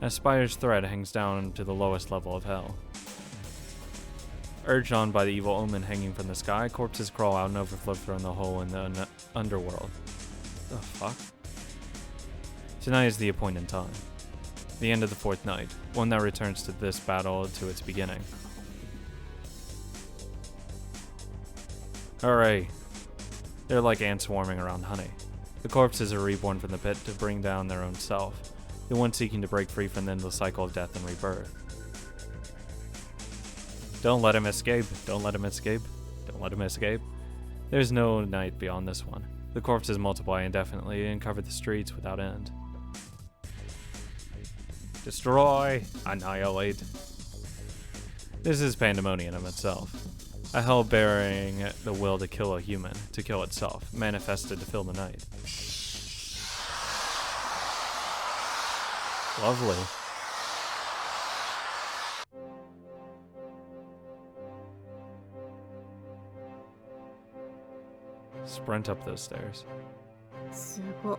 A spider's thread hangs down to the lowest level of hell. Urged on by the evil omen hanging from the sky, corpses crawl out and overflow from the hole in the underworld. The fuck? Tonight is the appointed time. The end of the fourth night, one that returns to this battle to its beginning. Hooray! They're like ants swarming around honey. The corpses are reborn from the pit to bring down their own self, the one seeking to break free from the endless cycle of death and rebirth. Don't let him escape, don't let him escape, don't let him escape. There's no night beyond this one. The corpses multiply indefinitely and cover the streets without end. Destroy, annihilate. This is pandemonium in itself. A hell bearing the will to kill a human, to kill itself, manifested to fill the night. Lovely. Sprint up those stairs. すご。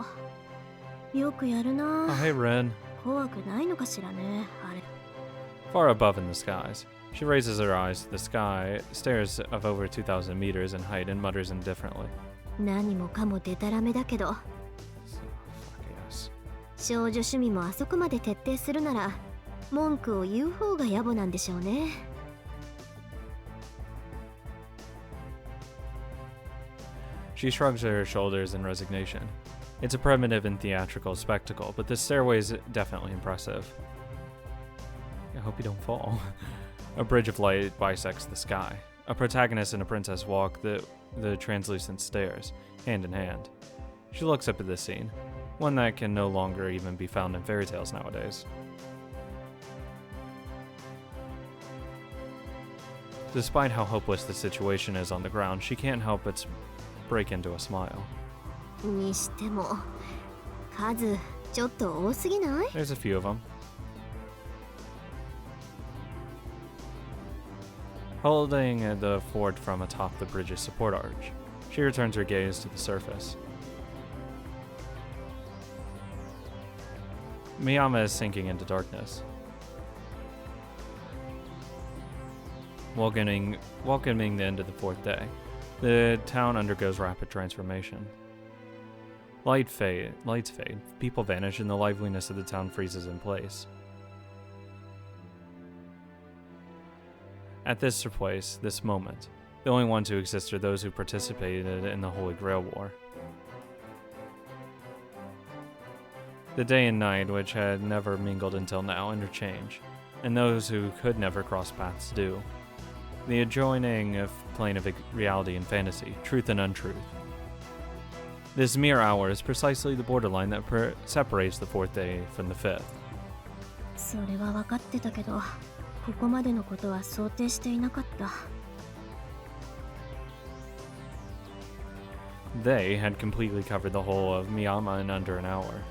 よくやるな。 Oh, hey, Ren. 怖くないのかしらね、あれ。 Far above in the skies, she raises her eyes to the sky, stairs of over 2,000 meters in height, and mutters indifferently. 何もかもデタラメだけど、 So, fuck yes. 少女趣味もあそこまで徹底するなら、文句を言う方が野暮なんでしょうね。 She shrugs her shoulders in resignation. It's a primitive and theatrical spectacle, but this stairway is definitely impressive. I hope you don't fall. A bridge of light bisects the sky. A protagonist and a princess walk the translucent stairs, hand in hand. She looks up at this scene, one that can no longer even be found in fairy tales nowadays. Despite how hopeless the situation is on the ground, she can't help but break into a smile. にしても、数ちょっと多すぎない？ There's a few of them. Holding the fort from atop the bridge's support arch, she returns her gaze to the surface. Miyama is sinking into darkness. Welcoming the end of the fourth day, the town undergoes rapid transformation. Lights fade, people vanish, and the liveliness of the town freezes in place. At this place, this moment, the only ones who exist are those who participated in the Holy Grail War. The day and night, which had never mingled until now, interchange, and those who could never cross paths do. The adjoining plane of reality and fantasy, truth and untruth. This mere hour is precisely the borderline that separates the fourth day from the fifth. それは分かってたけど、ここまでのことは想定していなかった。 They had completely covered the whole of Miyama in under an hour.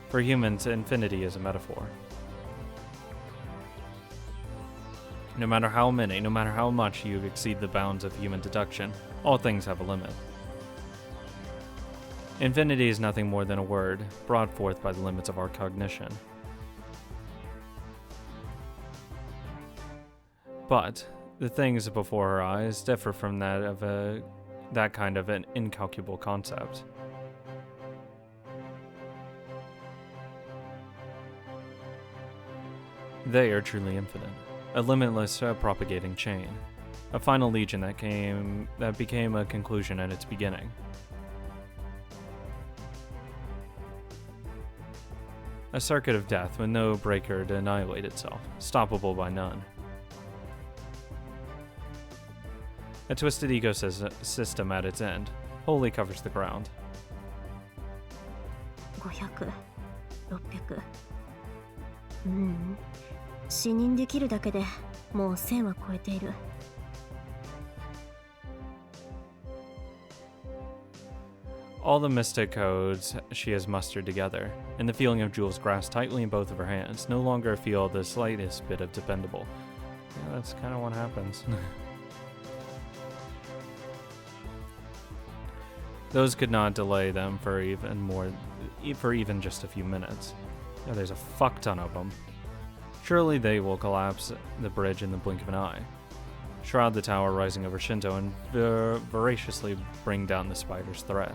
For humans, infinity is a metaphor. No matter how many, no matter how much you exceed the bounds of human deduction, all things have a limit. Infinity is nothing more than a word, brought forth by the limits of our cognition. But the things before her eyes differ from that of that kind of an incalculable concept. They are truly infinite. A limitless propagating chain, a final legion that became a conclusion at its beginning. A circuit of death with no breaker to annihilate itself, stoppable by none. A twisted ecosystem at its end, wholly covers the ground. 500、600。視認できるだけでもう1000は超えている。All the mystic codes she has mustered together, and the feeling of jewels grasped tightly in both of her hands, no longer feel the slightest bit of dependable. Yeah, that's kind of what happens. Those could not delay them for for even just a few minutes. Yeah, there's a fuck ton of them. Surely they will collapse the bridge in the blink of an eye. Shroud the tower rising over Shinto and voraciously bring down the spider's threat.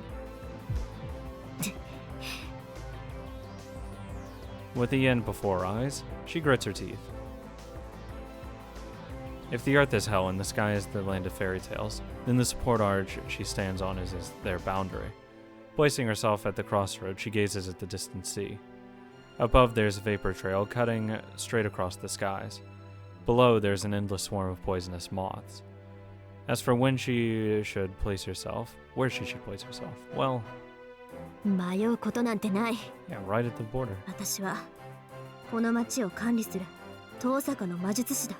With the end before her eyes, she grits her teeth. If the earth is hell and the sky is the land of fairy tales, then the support arch she stands on is their boundary. Placing herself at the crossroad, she gazes at the distant sea. Above there's a vapor trail cutting straight across the skies. Below there's an endless swarm of poisonous moths. As for when she should place herself, where she should place herself, well, 迷うことなんてない。 yeah, right at the border. 私はこの町を管理する遠坂の魔術師だ。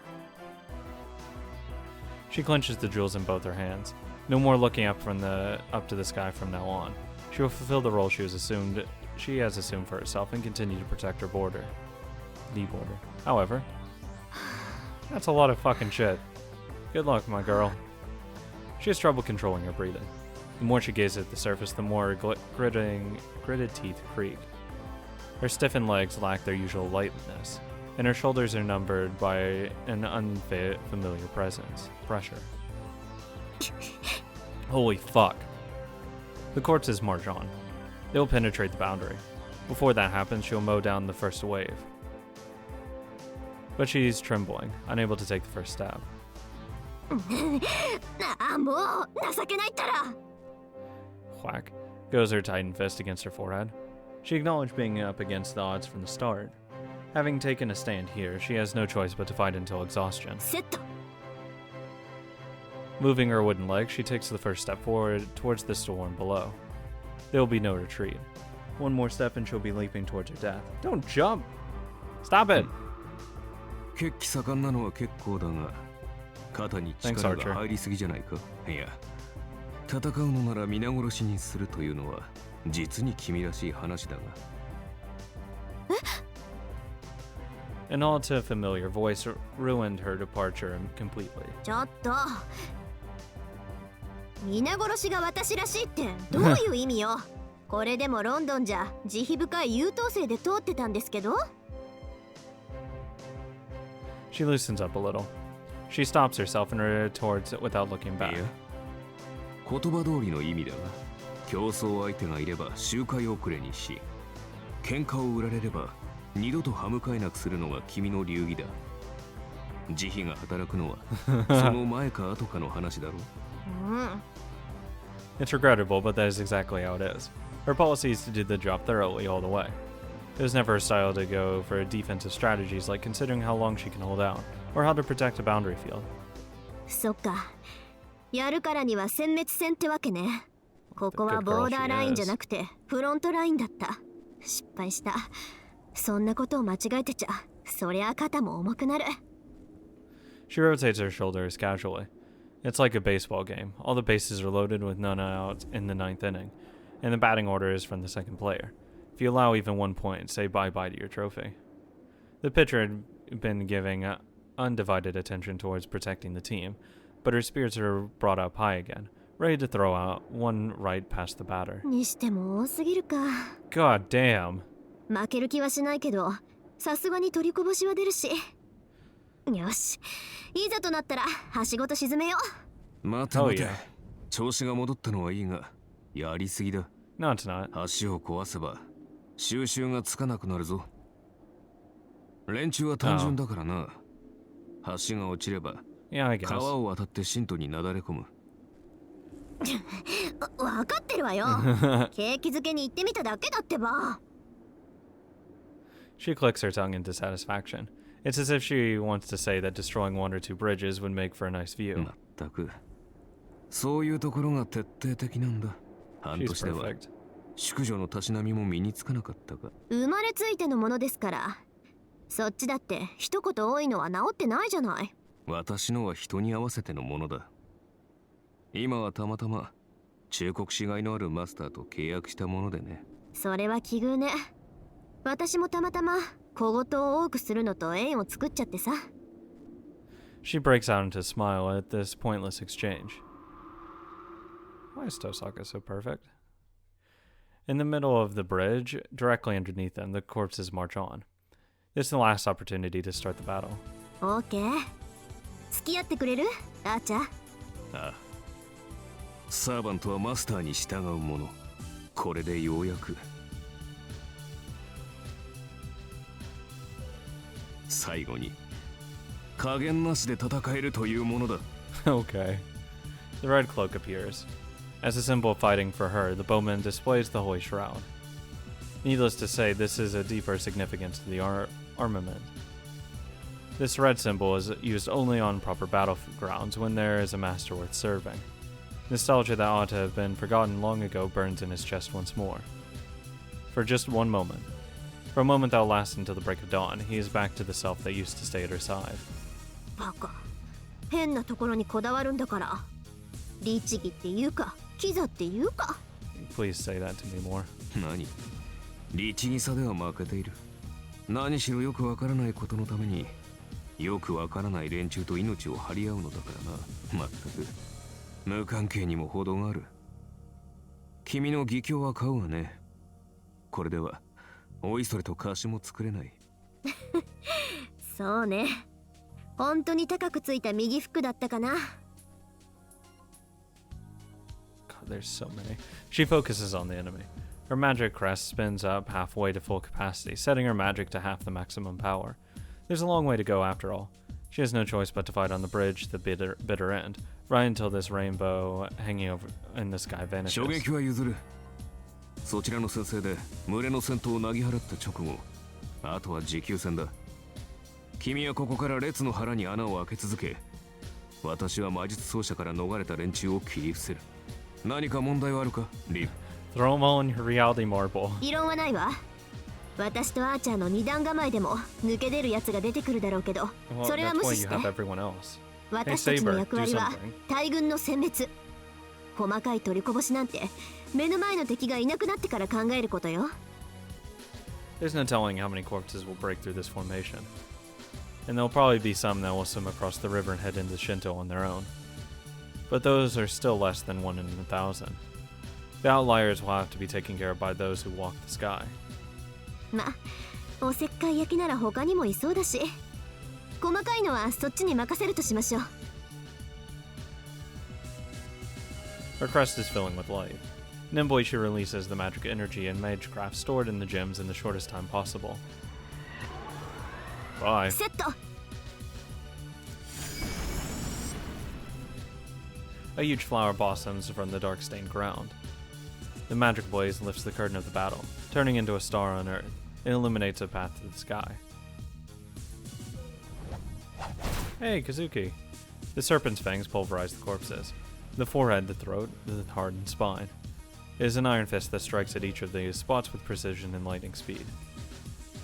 She clenches the jewels in both her hands. No more looking up to the sky from now on. She will fulfill the role she has assumed for herself and continue to protect her border. The border. However, that's a lot of fucking shit. Good luck, my girl. She has trouble controlling her breathing. The more she gazes at the surface, the more her gritted teeth creak. Her stiffened legs lack their usual lightness, and her shoulders are numbered by an unfamiliar pressure. Holy fuck. The corpses march on. They will penetrate the boundary. Before that happens, she'll mow down the first wave. But she's trembling, unable to take the first step. もう情けないったら。 Whack goes her tightened fist against her forehead. She acknowledged being up against the odds from the start. Having taken a stand here, she has no choice but to fight until exhaustion. セット。 Moving her wooden leg, she takes the first step forward towards the storm below. There will be no retreat. One more step and she'll be leaping towards her death. Don't jump! Stop it! 血気盛んなのは結構だが、肩に力が入りすぎじゃないか。いや、戦うのなら皆殺しにするというのは実に君らしい話だが。An all too familiar voice ruined her departure completely. ちょっと。皆殺しが私らしいってどういう意味よ。これでもロンドンじゃ慈悲深い優等生で通ってたんですけど。 She loosens up a little. She stops herself and retorts without looking back. いや、言葉通りの意味だが、競争相手がいれば周回遅れにし、喧嘩を売られれば二度と歯向かえなくするのが君の流儀だ。慈悲が働くのはその前か後かの話だろう。It's regrettable, but that is exactly how it is. Her policy is to do the job thoroughly all the way. It was never her style to go for defensive strategies like considering how long she can hold out, or how to protect a boundary field. そっか。やるからには殲滅戦ってわけね。ここはボーダーラインじゃなくてフロントラインだった。失敗した。そんなことを間違えてちゃ、そりゃ肩も重くなる。She rotates her shoulders casually. It's like a baseball game. All the bases are loaded with none out in the ninth inning, and the batting order is from the second player. If you allow even 1 point, say bye-bye to your trophy. The pitcher had been giving undivided attention towards protecting the team, but her spirits are brought up high again, ready to throw out one right past the batter. にしても多すぎるか。 God damn. 負ける気はしないけど、さすがに取りこぼしは出るし。よし、いざとなったらはしごと沈めよう。待て待て、調子が戻ったのはいいが、やりすぎだ。No, it's not. 橋を壊せば収拾がつかなくなるぞ。連中は単純だからな。橋が落ちれば Yeah, I guess. 川を渡って新都になだれ込む。わかってるわよ。景気づけに行ってみただけだってば。She clicks her tongue in dissatisfaction. It's as if she wants to say that destroying one or two bridges would make for a nice view. まったく、そういうところが徹底的なんだ。半 She's 年では perfect. 淑女のたしなみも身につかなかったか。生まれついてのものですから。そっちだって一言多いのは治ってないじゃない。私のは人に合わせてのものだ。今はたまたま忠告しがいのあるマスターと契約したものでね。それは奇遇ね。私もたまたま小言を多くするのと縁を作っちゃってさ。She breaks out into a smile at this pointless exchange. Why is Tosaka so perfect? In the middle of the bridge, directly underneath them, the corpses march on. This is the last opportunity to start the battle. オーケー。付き合ってくれる？アーチャー。ああ。サーバントはマスターに従うもの。これでようやく。最後に加減なしで戦えるというものだ。Okay. The red cloak appears. As a symbol of fighting for her, the bowman displays the Holy Shroud. Needless to say, this is a deeper significance to the armament. This red symbol is used only on proper battlegrounds when there is a master worth serving. Nostalgia that ought to have been forgotten long ago burns in his chest once more. For just one moment. For a moment that will last until the break of dawn, he is back to the self that used to stay at her side. バカ。変なところにこだわるんだから。律儀っていうか、キザっていうか。Please say that to me more. 何？律儀さでは負けている。何しろよくわからないことのために、よくわからない連中と命を張り合うのだからな。まったく。無関係にも程がある。君の義教は買うわね。これではおいそれと貸しも作れない。そうね。本当に高くついた右服だったかな。God, there's so many. She focuses on the enemy. Her magic crest spins up halfway to full capacity, setting her magic to half the maximum power. There's a long way to go after all. She has no choice but to fight on the bridge, the bitter end, right until this rainbow hanging over in the sky vanishes. 衝撃は譲る。そちらの先生で群れの戦闘をなぎ払った直後、あとは持久戦だ。君はここから列の腹に穴を開け続け、私は魔術奏者から逃れた連中を切り伏せる。何か問題はあるか、リブ？ Throw him on your reality marble. 異論はないわ。私とアーチャーの二段構えでも抜け出るやつが出てくるだろうけど、それは無視して。私たちの役割は大軍の殲滅。細かい取りこぼしなんて目の前の敵がいなくなってから考えることよ。There's no telling how many corpses will break through this formation. And there'll probably be some that will swim across the river and head into Shinto on their own. But those are still less than 1 in 1,000. The outliers will have to be taken care of by those who walk the sky. ま、おせっかい焼きなら他にもいそうだし、細かいのはそっちに任せるとしましょう。Her crest is filling with light. Nimbly she releases the magic energy and magecraft stored in the gems in the shortest time possible. Bye. セット。 A huge flower blossoms from the dark-stained ground. The magic blaze lifts the curtain of the battle, turning into a star on Earth. It illuminates a path to the sky. Hey, Kazuki! The serpent's fangs pulverize the corpses. The forehead, the throat, the heart, and spine. It is an iron fist that strikes at each of these spots with precision and lightning speed.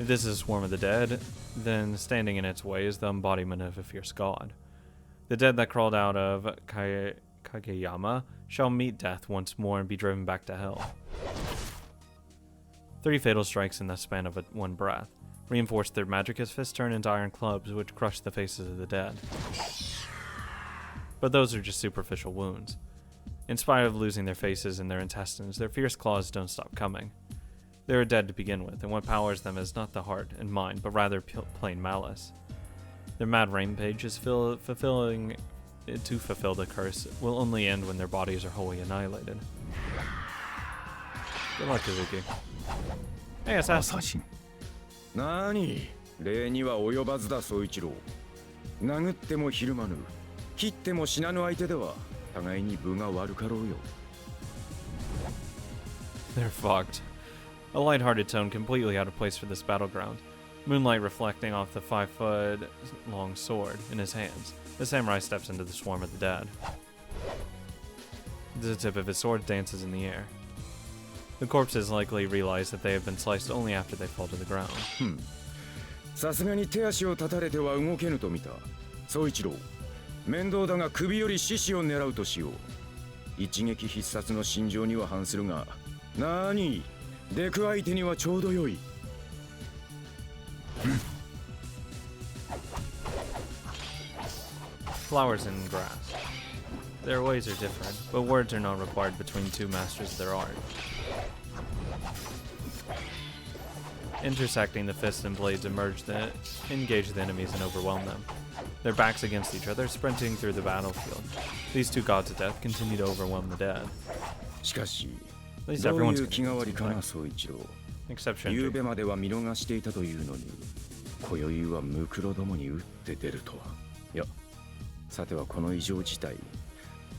If this is a swarm of the dead, then standing in its way is the embodiment of a fierce god. The dead that crawled out of Kageyama shall meet death once more and be driven back to hell. 3 fatal strikes in the span of one breath. Reinforced, their magicus fists turn into iron clubs which crush the faces of the dead. But those are just superficial wounds. In spite of losing their faces and their intestines, their fierce claws don't stop coming. They are dead to begin with, and what powers them is not the heart and mind, but rather plain malice. Their mad rampage is to fulfill the curse will only end when their bodies are wholly annihilated. Good luck, Kazuki. Hey, assassin. なに、礼には及ばずだ、宗一郎。殴ってもひるまぬ、切っても死なぬ相手では、互いに分が悪かろうよ。They're fucked. A light-hearted tone completely out of place for this battleground. Moonlight reflecting off the 5-foot-long sword in his hands. The samurai steps into the swarm of the dead. The tip of his sword dances in the air. The corpses likely realize that they have been sliced only after they fall to the ground. さすがに手足を立たれては動けぬと見た。宗一郎、面倒だが首より獅子を狙うとしよう。一撃必殺の心情には反するが、なに、デク相手にはちょうどよい。Flowers and grass. Their ways are different, but words are not required between two masters of their art. Intersecting, the fists and blades engage the enemies and overwhelm them. Their backs against each other, sprinting through the battlefield. These two gods of death continue to overwhelm the dead. しかし At least どう everyone's いう気代わり getting かな something. 総一郎 Except 夕 Shinji. べまでは見逃していたというのに今宵はムクロどもに打って出るとは。いやさてはこの異常事態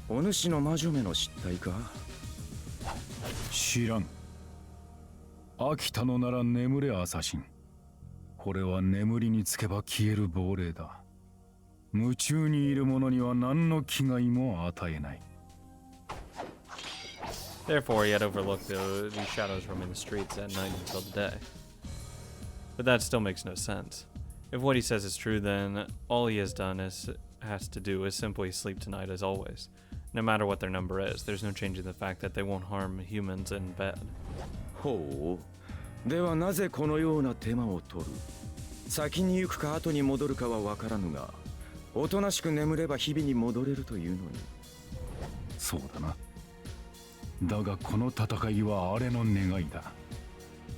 お主の魔女めの失態か。知らん。飽きたのなら眠れアサシン。これは眠りにつけば消える亡霊だ。夢中にいる者には何の危害も与えない。Therefore, he had overlooked these shadows roaming the streets at night until the day. But that still makes no sense. If what he says is true, then all he has to do is simply sleep tonight as always. No matter what their number is, there's no change in the fact that they won't harm humans in bed. ほう。ではなぜこのような手間を取る。先に行くか後に戻るかは分からぬが、おとなしく眠れば日々に戻れるというのに。そうだな。だがこの戦いはあれの願いだ。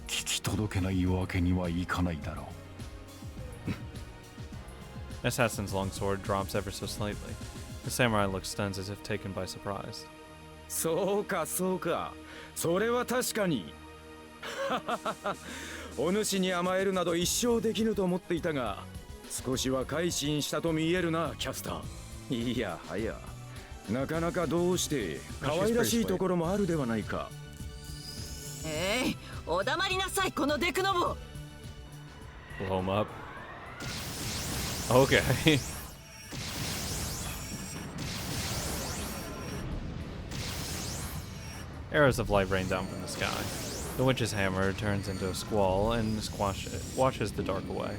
聞き届けないわけにはいかないだろう。Assassin's longsword drops ever so slightly. The samurai looks stunned as if taken by surprise. そうかそうか。それは確かに。お主に甘えるなど一生できぬと思っていたが、少しは改心したと見えるな、キャスター。いやはや。なかなかどうして可愛らしいところもあるではないか。お黙りなさいこのデクノボ。 Blow him up. Okay. Arrows of light rain down from the sky. The witch's hammer turns into a squall and washes the dark away.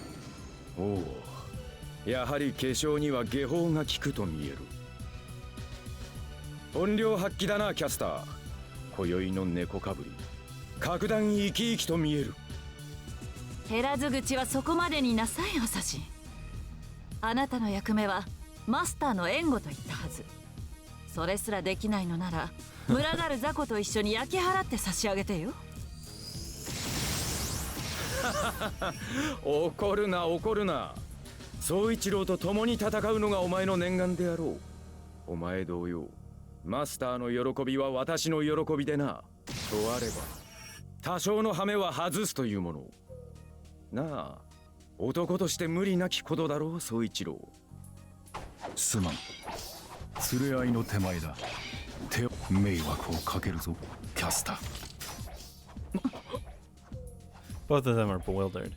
おお、やはり化粧には下法が効くと見える。本領発揮だな、キャスター。今宵の猫かぶり、格段生き生きと見える。減らず口はそこまでになさい、アサシン。あなたの役目はマスターの援護と言ったはず。それすらできないのなら、群がる雑魚と一緒に焼き払って差し上げてよ。怒るな怒るな。宗一郎と共に戦うのがお前の念願であろう。お前同様、マスターの喜びは私の喜びでな。とあれば多少の羽目は外すというもの。なあ、男として無理なきことだろう、宗一郎。すまん。連れ合いの手前だ。迷惑をかけるぞ、キャスター。Both of them are bewildered.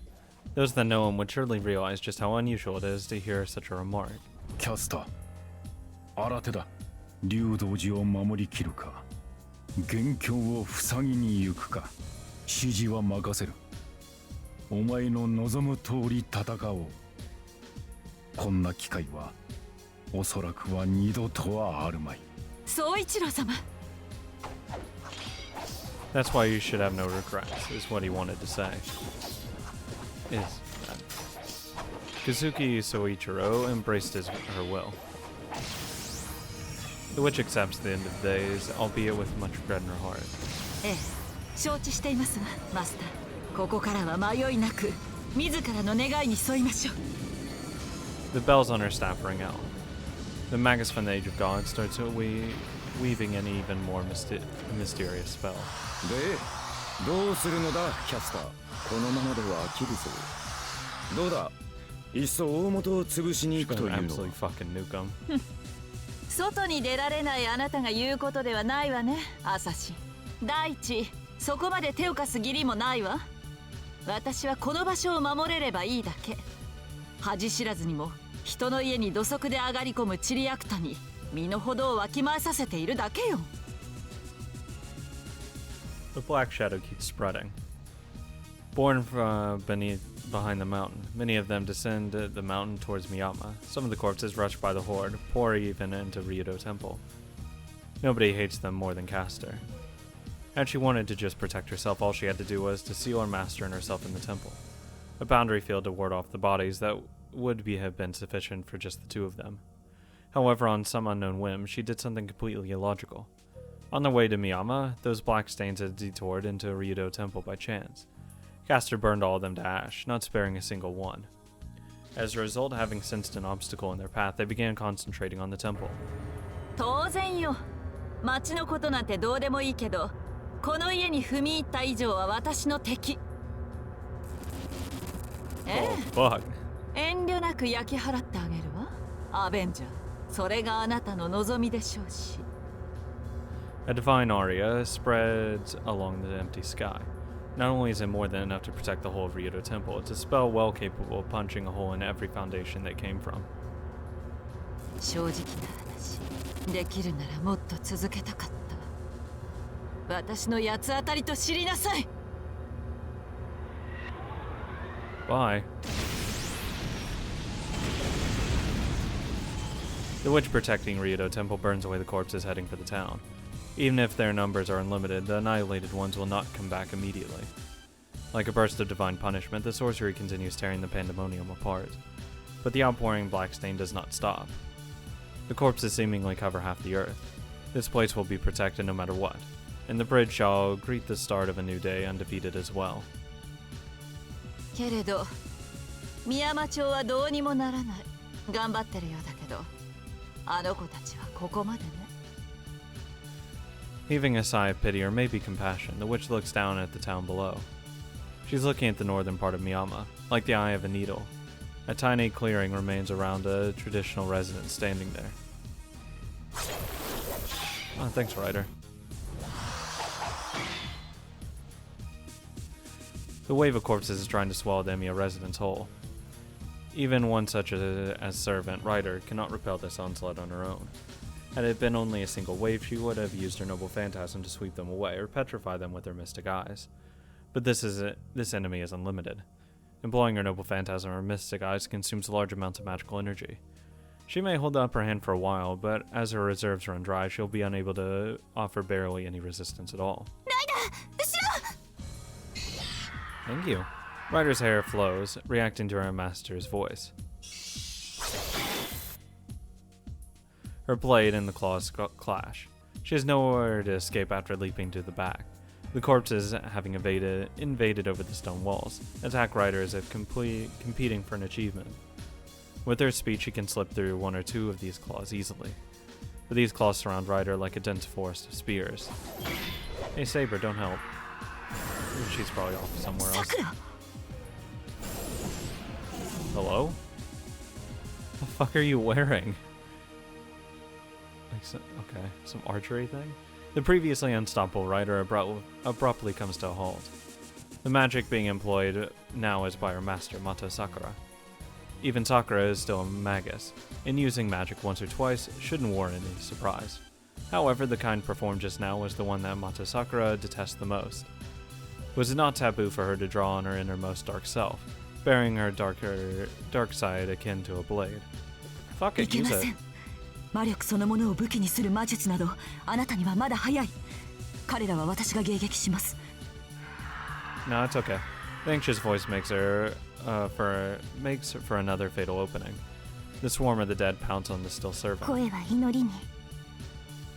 Those that know him would surely realize just how unusual it is to hear such a remark. キャスター、新手だ。竜道寺を守りきるか、元凶を塞ぎに行くか、指示は任せる。お前の望む通り戦おう。こんな機会はおそらくは二度とはあるまい。宗一郎様。That's why you should have no regrets, is what he wanted to say. Kazuki Soichiro embraced her will. The witch accepts the end of days, albeit with much regret in her heart. ええ、承知していますわ、マスター。ここからは迷いなく自らの願いに沿いましょう。 The bells on her staff ring out. The magus from the Age of God starts weaving an even more mysterious spell. で、どうするのだ、キャスター。このままでは飽きるぞ。どうだ、いっそ大元を潰しに行くというのは。Absolutely fucking nuke him. 外に出られないあなたが言うことではないわね、アサシン。第一、そこまで手を貸す義理もないわ。私はこの場所を守れればいいだけ。恥知らずにも人の家に土足で上がり込むチリアクタに身の程をわきまえさせているだけよ。The black shadow keeps spreading. Born behind the mountain, many of them descend the mountain towards Miyama. Some of the corpses rush by the horde, pour even into Ryudo Temple. Nobody hates them more than Castor. And she wanted to just protect herself. All she had to do was to seal her master and herself in the temple. A boundary field to ward off the bodies that have been sufficient for just the two of them. However, on some unknown whim, she did something completely illogical. On their way to Miyama, those black stains had detoured into Ryudo Temple by chance. Caster burned all of them to ash, not sparing a single one. As a result, having sensed an obstacle in their path, they began concentrating on the temple. 当然よ。町のことなんてどうでもいいけど、この家に踏み入った以上は私の敵。Oh, fuck. 遠慮なく焼き払ってあげるわ。アベンジャー、それがあなたの望みでしょうし。A divine aura spreads along the empty sky. Not only is it more than enough to protect the whole of Ryudo Temple, it's a spell well capable of punching a hole in every foundation they came from. 正直な話、できるならもっと続けたかった。私の八つ当たりと知りなさい。Bye. The witch protecting Ryudo Temple burns away the corpses heading for the town. Even if their numbers are unlimited, the annihilated ones will not come back immediately. Like a burst of divine punishment, the sorcery continues tearing the pandemonium apart. But the outpouring black stain does not stop. The corpses seemingly cover half the earth. This place will be protected no matter what, and the bridge shall greet the start of a new day undefeated as well. けれど、宮山町はどうにもならない。頑張ってるようだけど、あの子たちはここまでね。Heaving a sigh of pity or maybe compassion, the witch looks down at the town below. She's looking at the northern part of Miyama, like the eye of a needle. A tiny clearing remains around a traditional residence standing there. Oh, thanks, Ryder. The wave of corpses is trying to swallow the Emiya residence whole. Even one such as servant, Ryder, cannot repel this onslaught on her own. Had it been only a single wave, she would have used her noble phantasm to sweep them away or petrify them with her mystic eyes. But this enemy is unlimited. Employing her noble phantasm or mystic eyes consumes large amounts of magical energy. She may hold the upper hand for a while, but as her reserves run dry, she'll be unable to offer barely any resistance at all. Thank you. Ryder's hair flows, reacting to her master's voice. Her blade and the claws clash. She has nowhere to escape after leaping to the back. The corpses, having invaded over the stone walls, attack Ryder as if competing for an achievement. With her speed, she can slip through one or two of these claws easily. But these claws surround Ryder like a dense forest of spears. Hey Saber, don't help. She's probably off somewhere else. Hello? What the fuck are you wearing? Okay, some archery thing? The previously unstoppable Ryder abruptly comes to a halt. The magic being employed now is by her master, Mata Sakura. Even Sakura is still a magus, and using magic once or twice shouldn't warrant any surprise. However, the kind performed just now was the one that Mata Sakura detests the most. Was it not taboo for her to draw on her innermost dark self, bearing her dark side akin to a blade? Fuck it, use it. 魔力そのものを武器にする魔術などあなたにはまだ早い。彼らは私が迎撃します。 No, it's okay. The anxious voice makes for another fatal opening. The swarm of the dead pounce on the still servant. 声は祈りに。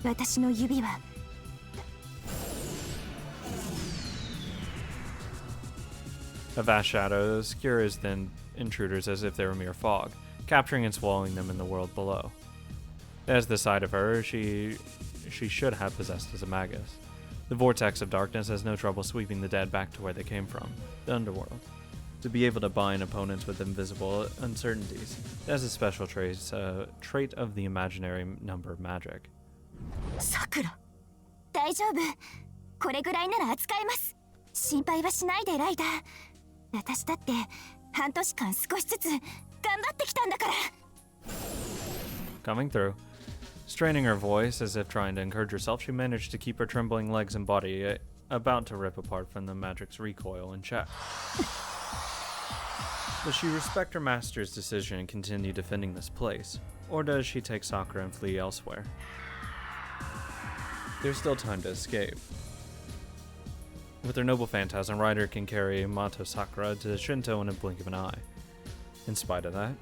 私の指は。 A vast shadow obscures the intruders as if they were mere fog, capturing and swallowing them in the world below. As the sight of her, she should have possessed as a magus. The vortex of darkness has no trouble sweeping the dead back to where they came from, the underworld. To be able to bind opponents with invisible uncertainties, it has a special trait of the imaginary number magic. Sakura, 大丈夫。これぐらいなら扱えます。心配はしないでライダー。私だって半年間少しずつ頑張ってきたんだから。Coming through. Straining her voice as if trying to encourage herself, she managed to keep her trembling legs and body about to rip apart from the magic's recoil in check. Does she respect her master's decision and continue defending this place? Or does she take Sakura and flee elsewhere? There's still time to escape. With her noble phantasm, Ryder can carry Mato Sakura to Shinto in a blink of an eye. In spite of that,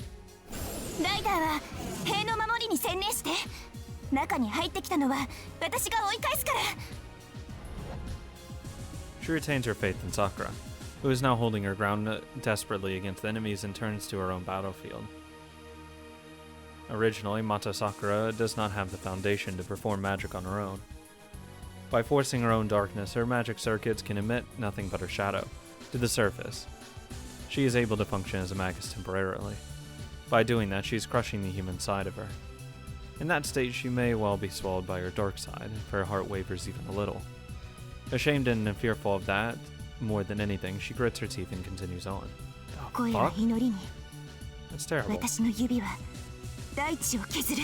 ライダーは塀の守りに専念して。中に入ってきたのは私が追い返すから。 she retains her faith in Sakura. who is now holding her ground desperately against the enemies and turns to her own battlefield. Originally, Mata Sakura does not have the foundation to perform magic on her own. By forcing her own darkness, her magic circuits can emit nothing but her shadow to the surface. She is able to function as a magus temporarily. By doing that, she is crushing the human side of her. In that state, she may well be swallowed by her dark side if her heart wavers even a little. Ashamed and fearful of that, more than anything, she grits her teeth and continues on. The 声は fuck? 祈りに That's terrible. 私の指は大地を削る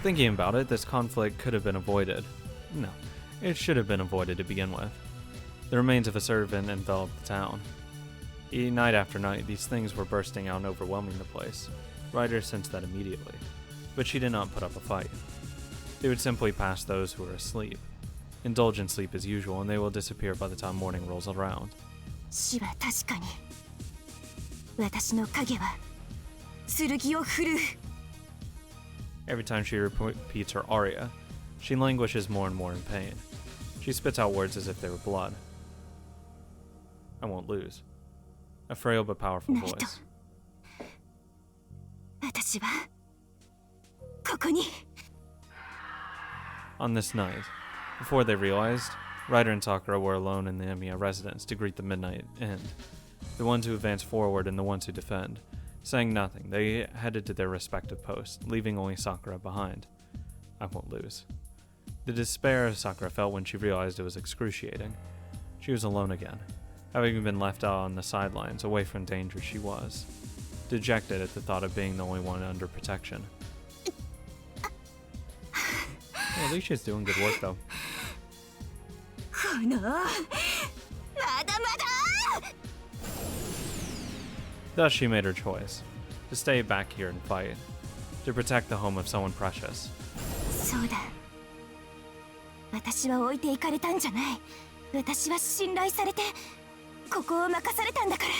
Thinking about it, this conflict could have been avoided. No, it should have been avoided to begin with. The remains of a servant enveloped the town. Night after night, these things were bursting out and overwhelming the place. Ryder sensed that immediately, but she did not put up a fight. They would simply pass those who were asleep. Indulge in sleep as usual, and they will disappear by the time morning rolls around. 死は確かに私の影は剣を振るう Every time she repeats her aria, she languishes more and more in pain. She spits out words as if they were blood. I won't lose. A frail but powerful ナイト voice. 私はここに On this night, before they realized, Ryder and Sakura were alone in the Emiya residence to greet the midnight end. The ones who advance forward and the ones who defend. Saying nothing, they headed to their respective posts, leaving only Sakura behind. I won't lose. The despair Sakura felt when she realized it was excruciating. She was alone again, having been left out on the sidelines, away from danger she was. Dejected at the thought of being the only one under protection. Well, at least she's doing good work, though. このまだまだ Thus, she made her choice to stay back here and fight, to protect the home of someone precious. そうだ私は置いていかれたんじゃない私は信頼されてここを任されたんだから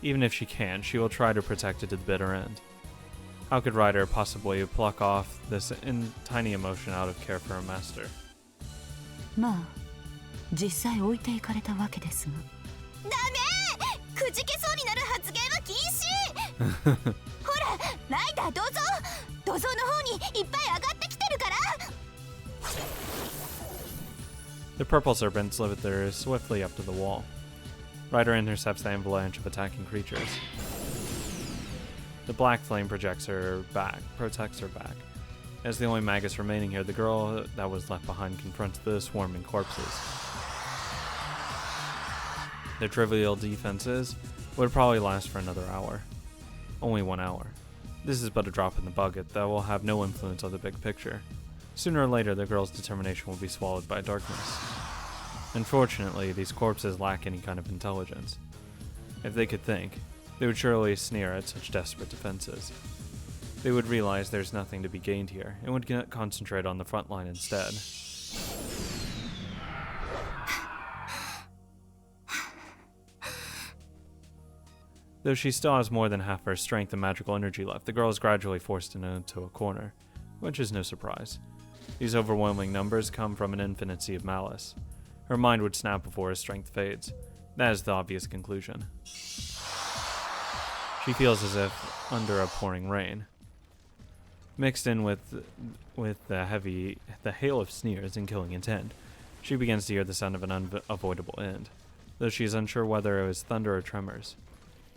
Even if she can't, she will try to protect it to the bitter end. How could Ryder possibly pluck off this tiny emotion out of care for her master? まあ実際置いていかれたわけですがダメくじけそうになる発言は禁止ほらライダー銅像の方にいっぱい上がってきてるから The purple serpents slither swiftly up to the wall. Ryder intercepts the avalanche of attacking creatures. The black flame protects her back. As the only magus remaining here, the girl that was left behind confronts the swarming corpses. Their trivial defenses would probably last for another hour. Only 1 hour. This is but a drop in the bucket that will have no influence on the big picture. Sooner or later, the girl's determination will be swallowed by darkness. Unfortunately, these corpses lack any kind of intelligence. If they could think, they would surely sneer at such desperate defenses. They would realize there's nothing to be gained here, and would concentrate on the front line instead. Though she still has more than half her strength and magical energy left, the girl is gradually forced into a corner, which is no surprise. These overwhelming numbers come from an infinity of malice. Her mind would snap before her strength fades. That is the obvious conclusion. She feels as if under a pouring rain. Mixed in with the hail of sneers and killing intent, she begins to hear the sound of an unavoidable end, though she is unsure whether it was thunder or tremors.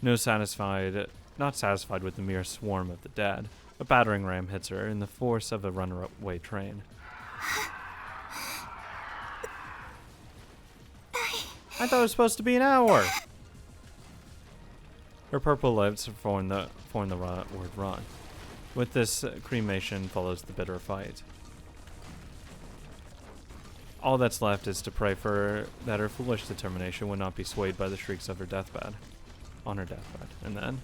Not satisfied with the mere swarm of the dead, a battering ram hits her in the force of a runaway train. I thought it was supposed to be an hour! Her purple lips form the word run. With this, cremation follows the bitter fight. All that's left is to pray that her foolish determination would not be swayed by the shrieks of her deathbed. On her deathbed. And then